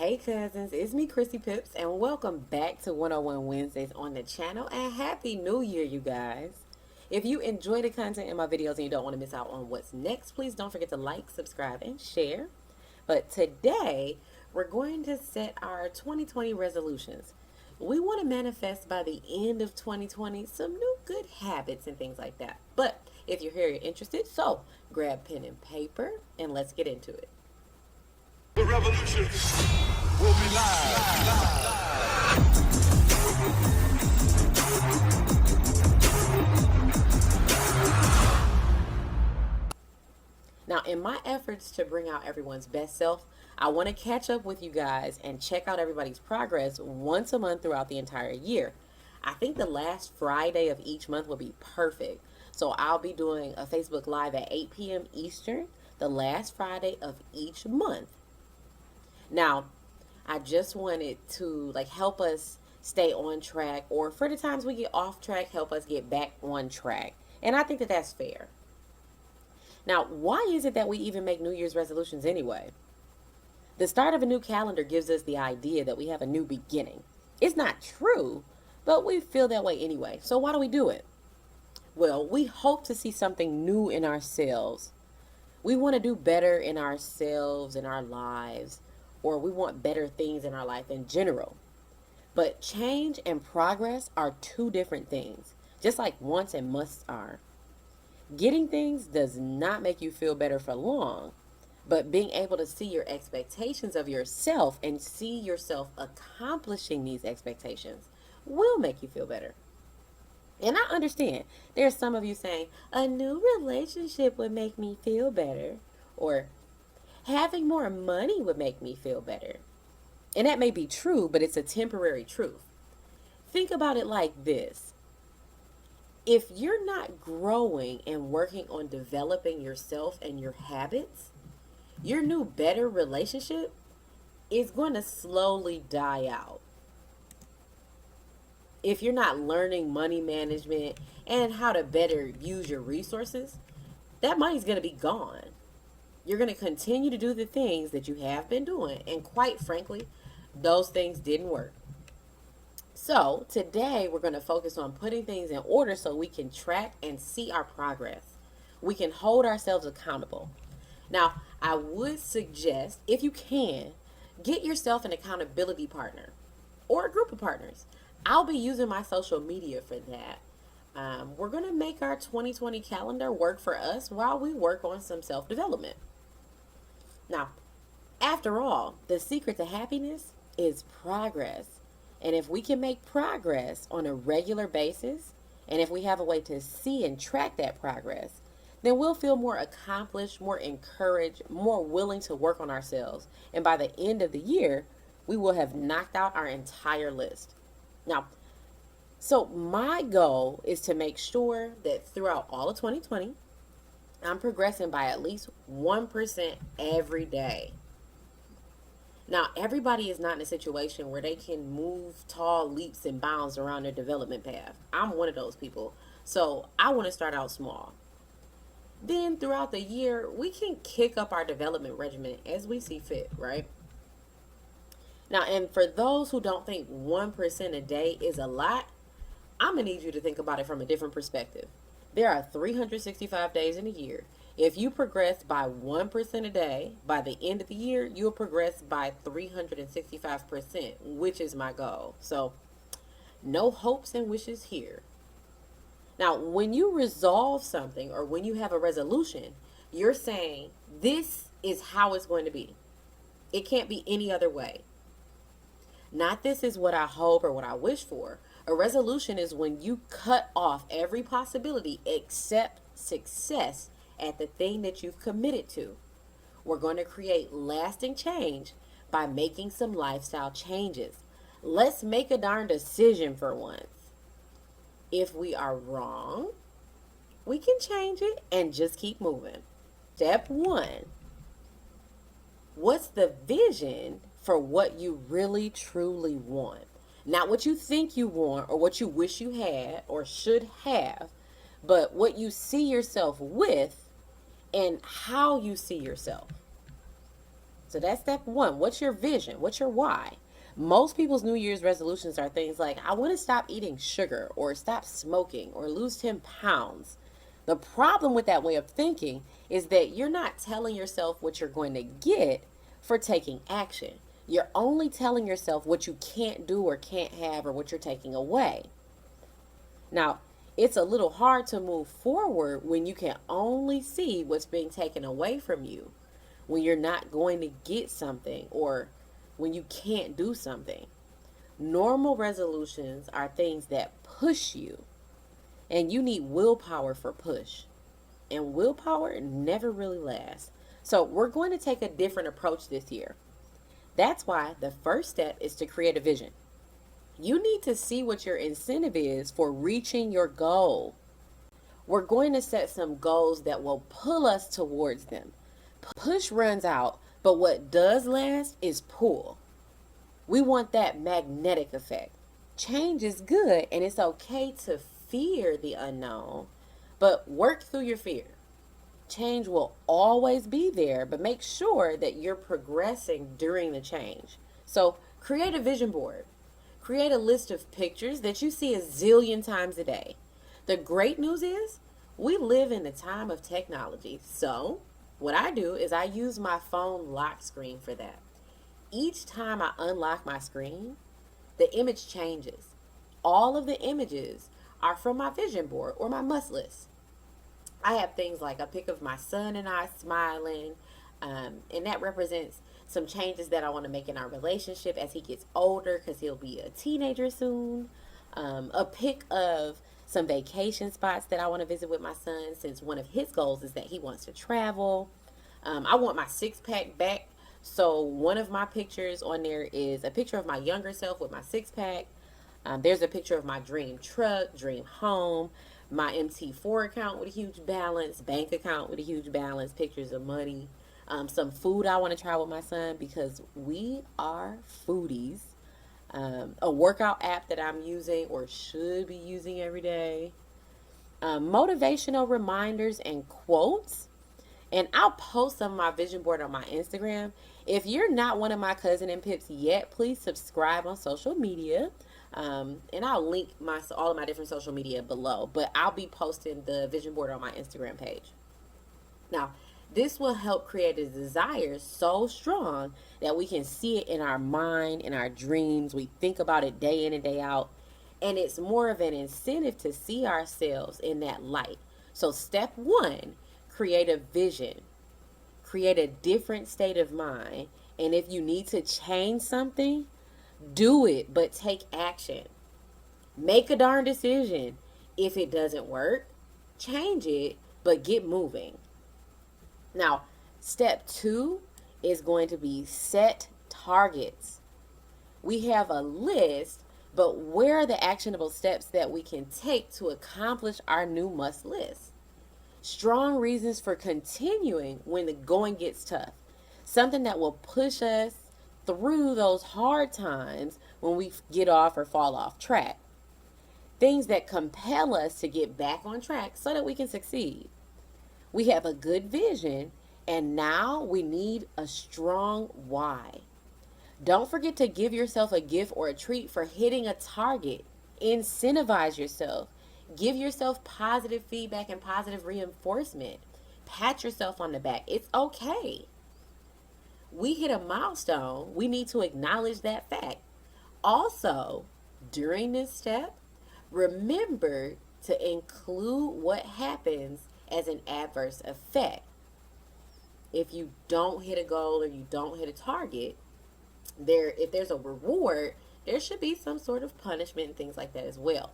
Hey cousins, it's me Chrissy Pips and welcome back to 101 Wednesdays on the channel and Happy New Year you guys. If you enjoy the content in my videos and you don't want to miss out on what's next, please don't forget to like, subscribe, and share. But today we're going to set our 2020 resolutions. We want to manifest by the end of 2020 some new good habits and things like that. But if you're here, you're interested, so grab pen and paper and let's get into it. The revolution will be live. Now, in my efforts to bring out everyone's best self, I want to catch up with you guys and check out everybody's progress once a month throughout the entire year. I think the last Friday of each month will be perfect. So I'll be doing a Facebook Live at 8 p.m. Eastern, the last Friday of each month. Now, I just wanted to help us stay on track, or for the times we get off track, help us get back on track. And I think that that's fair. Now, why is it that we even make New Year's resolutions anyway? The start of a new calendar gives us the idea that we have a new beginning. It's not true, but we feel that way anyway. So why do we do it? Well, we hope to see something new in ourselves. We want to do better in ourselves, in our lives, or we want better things in our life in general. But change and progress are two different things, just like wants and musts are. Getting things does not make you feel better for long, but being able to see your expectations of yourself and see yourself accomplishing these expectations will make you feel better. And I understand there's some of you saying, a new relationship would make me feel better, or having more money would make me feel better. And that may be true, but it's a temporary truth. Think about it like this. If you're not growing and working on developing yourself and your habits, your new better relationship is going to slowly die out. If you're not learning money management and how to better use your resources, that money's going to be gone. You're going to continue to do the things that you have been doing. And quite frankly, those things didn't work. So today we're going to focus on putting things in order so we can track and see our progress. We can hold ourselves accountable. Now, I would suggest, if you can, get yourself an accountability partner or a group of partners. I'll be using my social media for that. We're going to make our 2020 calendar work for us while we work on some self-development. Now, after all, the secret to happiness is progress. And if we can make progress on a regular basis, and if we have a way to see and track that progress, then we'll feel more accomplished, more encouraged, more willing to work on ourselves. And by the end of the year, we will have knocked out our entire list. Now, so my goal is to make sure that throughout all of 2020, I'm progressing by at least 1% every day. Now, everybody is not in a situation where they can move tall leaps and bounds around their development path. I'm one of those people. So I want to start out small. Then throughout the year, we can kick up our development regimen as we see fit, right? Now, and for those who don't think 1% a day is a lot, I'm going to need you to think about it from a different perspective. There are 365 days in a year. If you progress by 1% a day, by the end of the year, you'll progress by 365%, which is my goal. So, no hopes and wishes here. Now, when you resolve something or when you have a resolution, you're saying, this is how it's going to be. It can't be any other way. Not this is what I hope or what I wish for. A resolution is when you cut off every possibility except success at the thing that you've committed to. We're going to create lasting change by making some lifestyle changes. Let's make a darn decision for once. If we are wrong, we can change it and just keep moving. Step 1. What's the vision for what you really truly want? Not what you think you want or what you wish you had or should have, but what you see yourself with and how you see yourself. So that's step one. What's your vision? What's your why? Most people's New Year's resolutions are things like, I want to stop eating sugar or stop smoking or lose 10 pounds. The problem with that way of thinking is that you're not telling yourself what you're going to get for taking action. You're only telling yourself what you can't do or can't have or what you're taking away. Now, it's a little hard to move forward when you can only see what's being taken away from you, when you're not going to get something or when you can't do something. Normal resolutions are things that push you, and you need willpower for push. And willpower never really lasts. So, we're going to take a different approach this year. That's why the first step is to create a vision. You need to see what your incentive is for reaching your goal. We're going to set some goals that will pull us towards them. Push runs out, but what does last is pull. We want that magnetic effect. Change is good, and it's okay to fear the unknown, but work through your fear. Change will always be there, but make sure that you're progressing during the change. So create a vision board. Create a list of pictures that you see a zillion times a day. The great news is we live in a time of technology. So what I do is I use my phone lock screen for that. Each time I unlock my screen, the image changes. All of the images are from my vision board or my must list. I have things like a pic of my son and I smiling, and that represents some changes that I want to make in our relationship as he gets older, because he'll be a teenager soon. A pic of some vacation spots that I want to visit with my son, since one of his goals is that he wants to travel. I want my six-pack back. So one of my pictures on there is a picture of my younger self with my six-pack. There's a picture of my dream truck, dream home, my MT4 account with a huge balance, bank account with a huge balance, pictures of money, some food I want to try with my son because we are foodies, a workout app that I'm using or should be using every day, motivational reminders and quotes. And I'll post some of my vision board on my Instagram. If you're not one of my cousin and pips yet, please subscribe on social media. And I'll link all of my different social media below. But I'll be posting the vision board on my Instagram page. Now, this will help create a desire so strong that we can see it in our mind, in our dreams. We think about it day in and day out. And it's more of an incentive to see ourselves in that light. So step one, create a vision. Create a different state of mind. And if you need to change something, do it, but take action. Make a darn decision. If it doesn't work, change it, but get moving. Now, step two is going to be set targets. We have a list, but where are the actionable steps that we can take to accomplish our new must list? Strong reasons for continuing when the going gets tough. Something that will push us through those hard times when we get off or fall off track. Things that compel us to get back on track so that we can succeed. We have a good vision, and now we need a strong why. Don't forget to give yourself a gift or a treat for hitting a target. Incentivize yourself. Give yourself positive feedback and positive reinforcement. Pat yourself on the back. It's okay. We hit a milestone. We need to acknowledge that fact. Also, during this step, remember to include what happens as an adverse effect. If you don't hit a goal or you don't hit a target, if there's a reward, there should be some sort of punishment and things like that as well.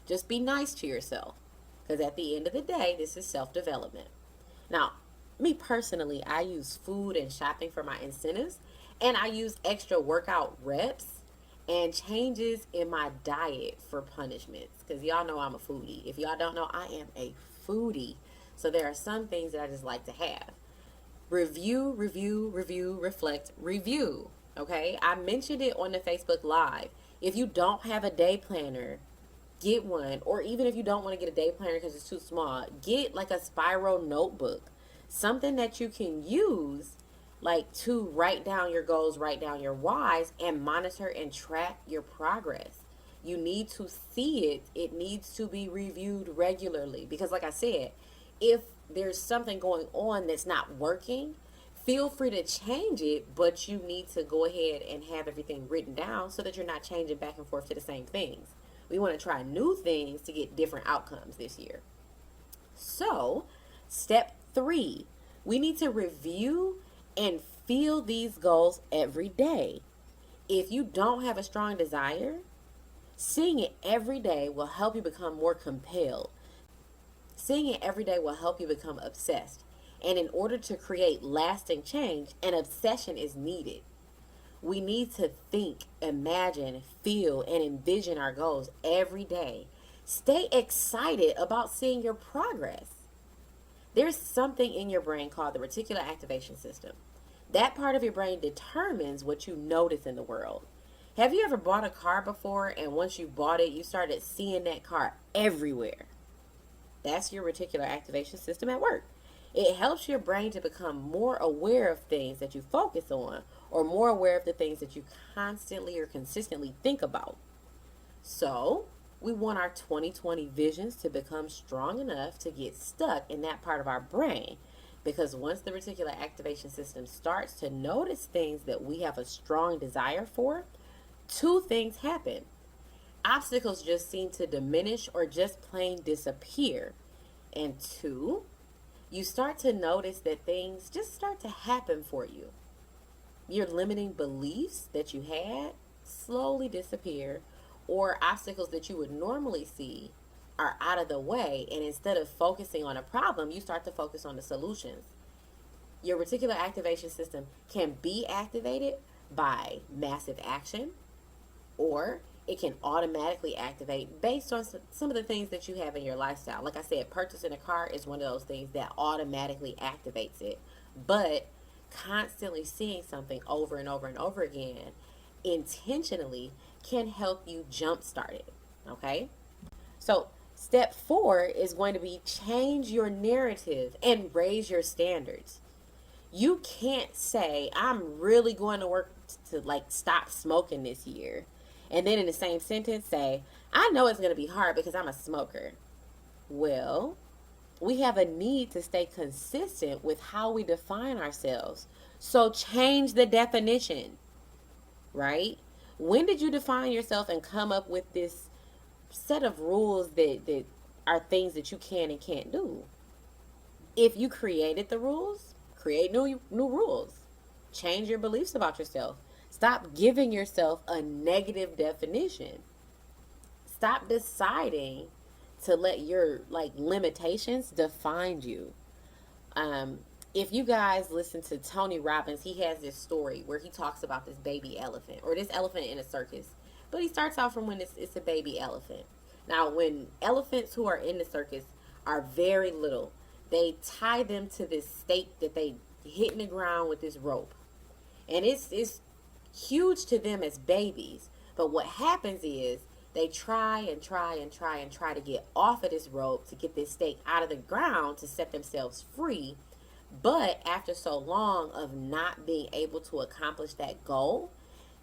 Just be nice to yourself, because at the end of the day, this is self-development. Now, me personally, I use food and shopping for my incentives, and I use extra workout reps and changes in my diet for punishments, because y'all know I'm a foodie. If y'all don't know, I am a foodie. So there are some things that I just like to have. Review, reflect, review. Okay, I mentioned it on the Facebook Live. If you don't have a day planner, get one. Or even if you don't want to get a day planner because it's too small, get like a spiral notebook. Something that you can use Like, to write down your goals, write down your whys, and monitor and track your progress. You need to see it. It needs to be reviewed regularly. Because, like I said, if there's something going on that's not working, feel free to change it, but you need to go ahead and have everything written down so that you're not changing back and forth to the same things. We want to try new things to get different outcomes this year. So, step 3, we need to review and feel these goals every day. If you don't have a strong desire, seeing it every day will help you become more compelled. Seeing it every day will help you become obsessed. And in order to create lasting change, an obsession is needed. We need to think, imagine, feel, and envision our goals every day. Stay excited about seeing your progress. There's something in your brain called the reticular activation system. That part of your brain determines what you notice in the world. Have you ever bought a car before, and once you bought it, you started seeing that car everywhere? That's your reticular activation system at work. It helps your brain to become more aware of things that you focus on, or more aware of the things that you constantly or consistently think about. So, we want our 2020 visions to become strong enough to get stuck in that part of our brain. Because once the reticular activation system starts to notice things that we have a strong desire for, 2 things happen. Obstacles just seem to diminish or just plain disappear. And 2, you start to notice that things just start to happen for you. Your limiting beliefs that you had slowly disappear, or obstacles that you would normally see are out of the way, and instead of focusing on a problem, you start to focus on the solutions. Your reticular activation system can be activated by massive action, or it can automatically activate based on some of the things that you have in your lifestyle. Like I said, purchasing a car is one of those things that automatically activates it. But constantly seeing something over and over and over again intentionally can help you jumpstart it. Okay? So, step 4 is going to be change your narrative and raise your standards. You can't say, I'm really going to work to stop smoking this year, and then in the same sentence say, I know it's going to be hard because I'm a smoker. Well, we have a need to stay consistent with how we define ourselves. So change the definition, right? When did you define yourself and come up with this set of rules that are things that you can and can't do? If you created the rules, create new rules. Change your beliefs about yourself. Stop giving yourself a negative definition. Stop deciding to let your limitations define you. If you guys listen to Tony Robbins, he has this story where he talks about this baby elephant, or this elephant in a circus. But he starts out from when it's a baby elephant. Now, when elephants who are in the circus are very little, they tie them to this stake that they hit in the ground with this rope. And it's huge to them as babies. But what happens is they try to get off of this rope to get this stake out of the ground to set themselves free. But after so long of not being able to accomplish that goal,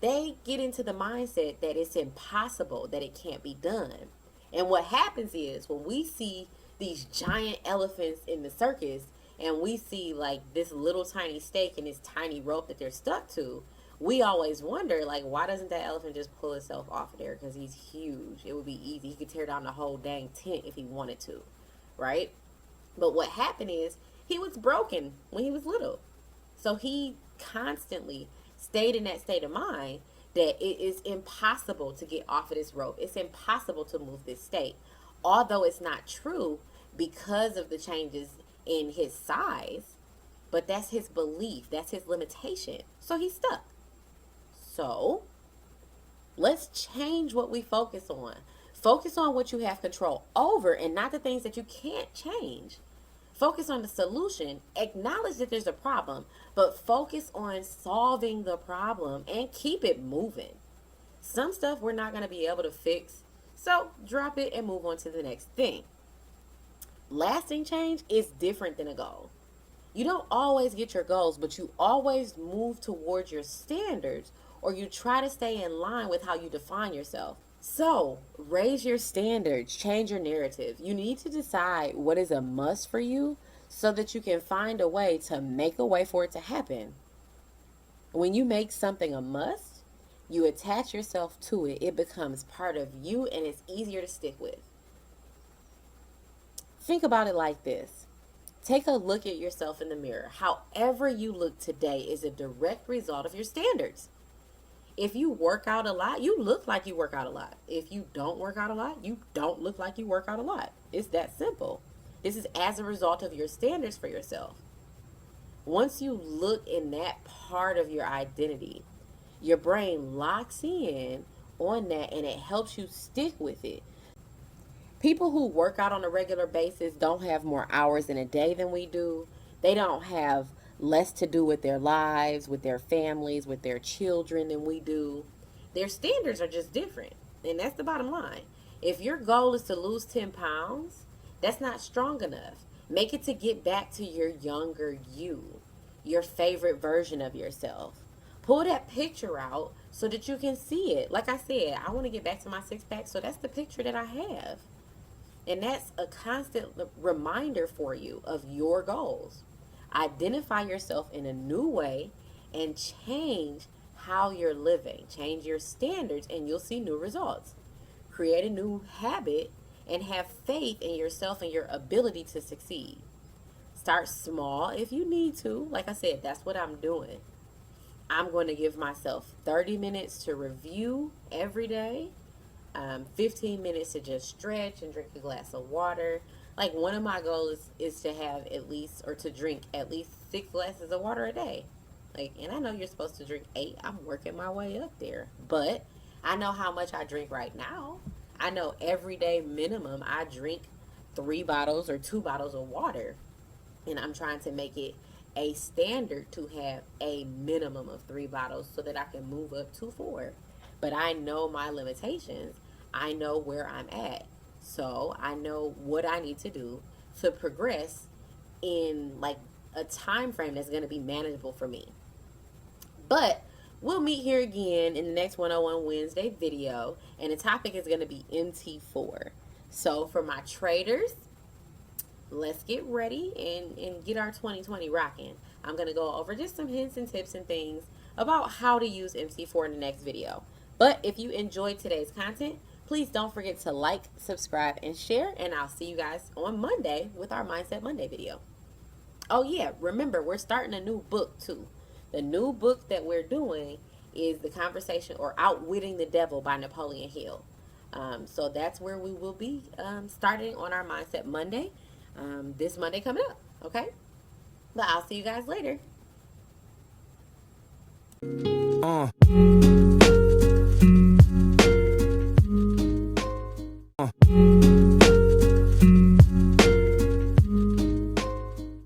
they get into the mindset that it's impossible, that it can't be done. And what happens is when we see these giant elephants in the circus and we see this little tiny stake and this tiny rope that they're stuck to, we always wonder, why doesn't that elephant just pull itself off of there? Because he's huge. It would be easy. He could tear down the whole dang tent if he wanted to, right? But what happened is he was broken when he was little. So he constantly stayed in that state of mind that it is impossible to get off of this rope. It's impossible to move this stake. Although it's not true because of the changes in his size, but that's his belief. That's his limitation. So he's stuck. So let's change what we focus on. Focus on what you have control over and not the things that you can't change. Focus on the solution. Acknowledge that there's a problem, but focus on solving the problem and keep it moving. Some stuff we're not going to be able to fix, so drop it and move on to the next thing. Lasting change is different than a goal. You don't always get your goals, but you always move towards your standards, or you try to stay in line with how you define yourself. So, raise your standards, change your narrative. You need to decide what is a must for you so that you can find a way to make a way for it to happen. When you make something a must, you attach yourself to it. It becomes part of you and it's easier to stick with. Think about it like this. Take a look at yourself in the mirror. However you look today is a direct result of your standards. If you work out a lot, you look like you work out a lot. If you don't work out a lot, you don't look like you work out a lot. It's that simple. This is as a result of your standards for yourself. Once you look in that part of your identity, your brain locks in on that and it helps you stick with it. People who work out on a regular basis don't have more hours in a day than we do. They don't have less to do with their lives, with their families, with their children than we do. Their standards are just different. And that's the bottom line. If your goal is to lose 10 pounds, that's not strong enough. Make it to get back to your younger you, your favorite version of yourself. Pull that picture out so that you can see it. Like I said, I want to get back to my six pack, so that's the picture that I have. And that's a constant reminder for you of your goals. Identify yourself in a new way and change how you're living. Change your standards and you'll see new results. Create a new habit and have faith in yourself and your ability to succeed. Start small if you need to. Like I said, that's what I'm doing. I'm going to give myself 30 minutes to review every day. 15 minutes to just stretch and drink a glass of water. Like, one of my goals is to have at least, or to drink at least 6 glasses of water a day. Like, and I know you're supposed to drink 8. I'm working my way up there. But I know how much I drink right now. I know every day minimum I drink 3 bottles or 2 bottles of water. And I'm trying to make it a standard to have a minimum of 3 bottles so that I can move up to 4. But I know my limitations. I know where I'm at. So I know what I need to do to progress in like a time frame that's going to be manageable for me. But we'll meet here again in the next 101 Wednesday video, and the topic is going to be MT4. So for my traders, let's get ready and get our 2020 rocking. I'm going to go over just some hints and tips and things about how to use MT4 in the next video. But if you enjoyed today's content, please don't forget to like, subscribe, and share. And I'll see you guys on Monday with our Mindset Monday video. Oh yeah, remember, we're starting a new book too. The new book that we're doing is The Conversation or Outwitting the Devil by Napoleon Hill. So that's where we will be starting on our Mindset Monday. This Monday coming up, okay? But I'll see you guys later.